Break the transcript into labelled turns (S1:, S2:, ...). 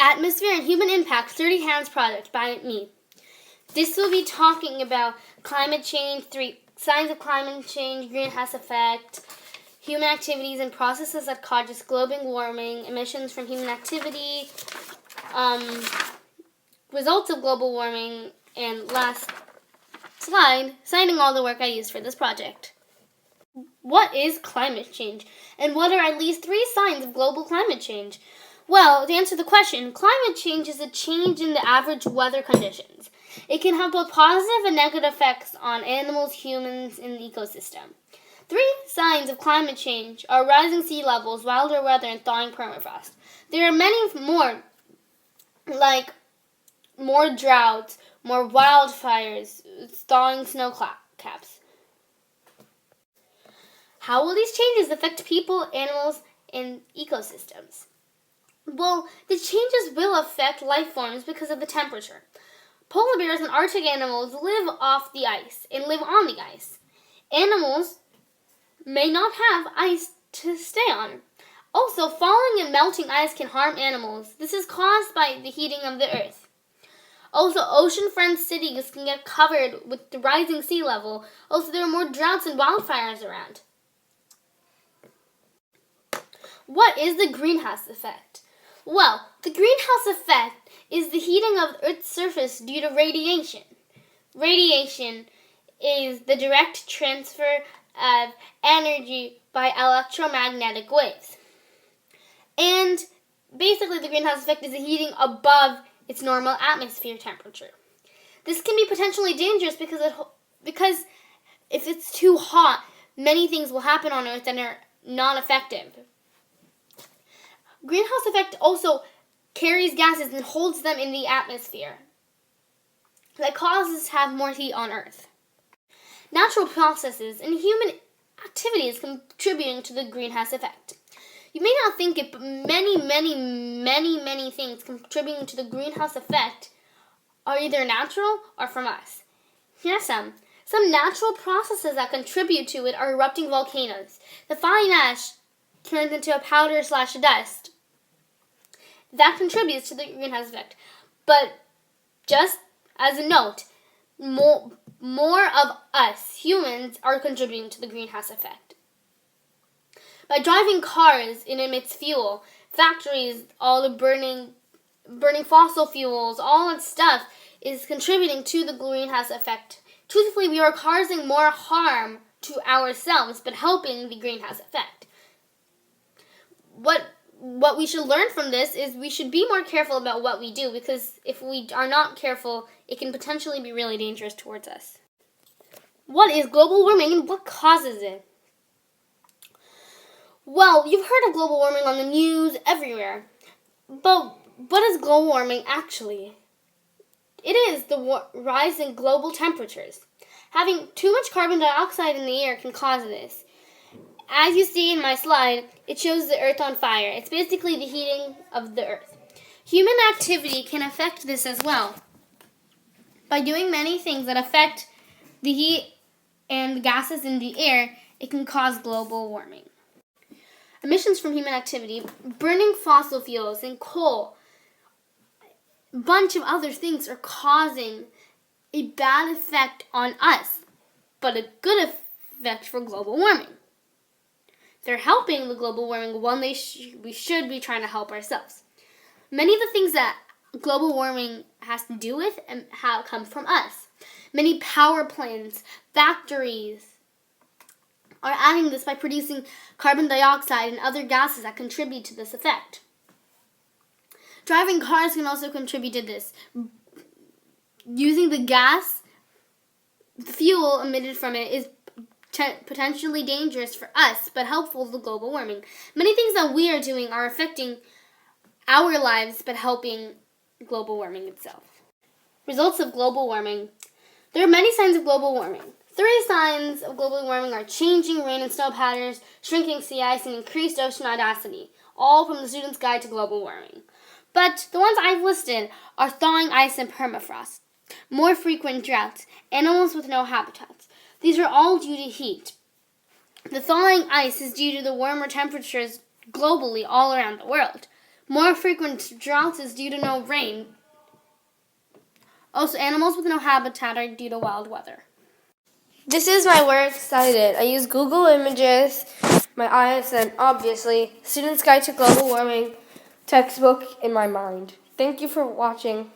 S1: Atmosphere and Human Impact 30 Hands project by me. This will be talking about climate change, 3 signs of climate change, greenhouse effect, human activities and processes that cause global warming, emissions from human activity, results of global warming, and last slide, citing all the work I used for this project. What is climate change, and what are at least 3 signs of global climate change? Well, to answer the question, climate change is a change in the average weather conditions. It can have both positive and negative effects on animals, humans, and the ecosystem. 3 signs of climate change are rising sea levels, wilder weather, and thawing permafrost. There are many more, like more droughts, more wildfires, thawing snow caps. How will these changes affect people, animals, and ecosystems? Well, the changes will affect life forms because of the temperature. Polar bears and Arctic animals live off the ice and live on the ice. Animals may not have ice to stay on. Also, falling and melting ice can harm animals. This is caused by the heating of the earth. Also, ocean-front cities can get covered with the rising sea level. Also, there are more droughts and wildfires around. What is the greenhouse effect? Well, the greenhouse effect is the heating of Earth's surface due to radiation. Radiation is the direct transfer of energy by electromagnetic waves. And basically the greenhouse effect is the heating above its normal atmosphere temperature. This can be potentially dangerous because if it's too hot, many things will happen on Earth that are non-effective. Greenhouse effect also carries gases and holds them in the atmosphere. That causes us to have more heat on Earth. Natural processes and human activities contributing to the greenhouse effect. You may not think it, but many things contributing to the greenhouse effect are either natural or from us. Here are some. Some natural processes that contribute to it are erupting volcanoes. The falling ash turns into a powder/dust. That contributes to the greenhouse effect. But just as a note, more of us humans are contributing to the greenhouse effect. By driving cars, it emits fuel. Factories, all the burning fossil fuels, all that stuff is contributing to the greenhouse effect. Truthfully, we are causing more harm to ourselves, but helping the greenhouse effect. What we should learn from this is we should be more careful about what we do, because if we are not careful, it can potentially be really dangerous towards us. What is global warming and what causes it? Well, you've heard of global warming on the news everywhere. But what is global warming actually? It is the rise in global temperatures. Having too much carbon dioxide in the air can cause this. As you see in my slide, it shows the Earth on fire. It's basically the heating of the Earth. Human activity can affect this as well. By doing many things that affect the heat and the gases in the air, it can cause global warming. Emissions from human activity, burning fossil fuels and coal, a bunch of other things are causing a bad effect on us, but a good effect for global warming. They're helping the global warming when we should be trying to help ourselves. Many of the things that global warming has to do with and how it comes from us. Many power plants, factories are adding this by producing carbon dioxide and other gases that contribute to this effect. Driving cars can also contribute to this. Using the gas, the fuel emitted from it is potentially dangerous for us, but helpful to global warming. Many things that we are doing are affecting our lives, but helping global warming itself. Results of global warming. There are many signs of global warming. 3 signs of global warming are changing rain and snow patterns, shrinking sea ice, and increased ocean acidity, all from the Student's Guide to Global Warming. But the ones I've listed are thawing ice and permafrost, more frequent droughts, animals with no habitats. These are all due to heat. The thawing ice is due to the warmer temperatures globally all around the world. More frequent droughts is due to no rain. Also, animals with no habitat are due to wild weather.
S2: This is my Where Excited. I use Google Images, my eyes, and obviously, Student's Guide to Global Warming textbook in my mind. Thank you for watching.